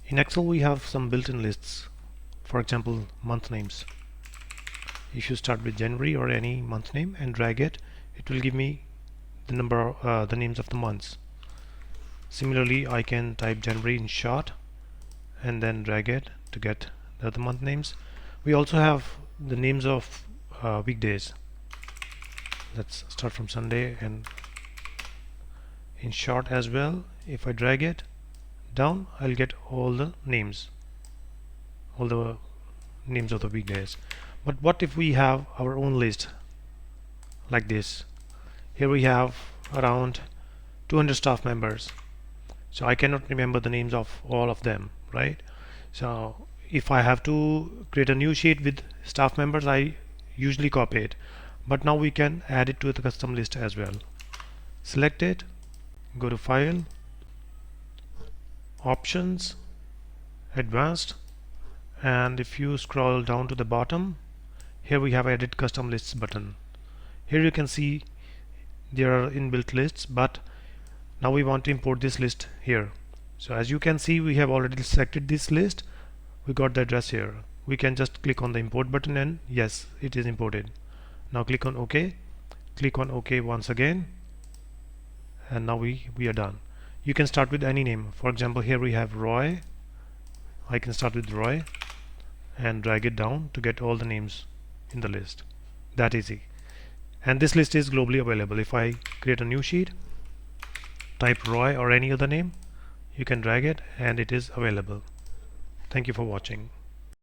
In Excel we have some built-in lists. For example, month names. If you start with January or any month name and drag it, it will give me the names of the months. Similarly, I can type January in short and then drag it to get the other month names. We also have the names of weekdays. Let's start from Sunday and in short as well. If I drag it down, I'll get all the names of the weekdays. But what if we have our own list like this? Here we have around 200 staff members, so I cannot remember the names of all of them, right? So if I have to create a new sheet with staff members, I usually copy it, but now we can add it to the custom list as well. Select it, go to File, Options, Advanced, and if you scroll down to the bottom, here we have Edit Custom Lists button. Here you can see there are inbuilt lists, but now we want to import this list here. So as you can see, we have already selected this list. We got the address here. We can just click on the import button and yes, it is imported. Now click on OK. Click on OK once again, and now we are done. You can start with any name. For example, here we have Roy. I can start with Roy and drag it down to get all the names in the list. That easy. And this list is globally available. If I create a new sheet, type Roy or any other name, you can drag it and it is available. Thank you for watching.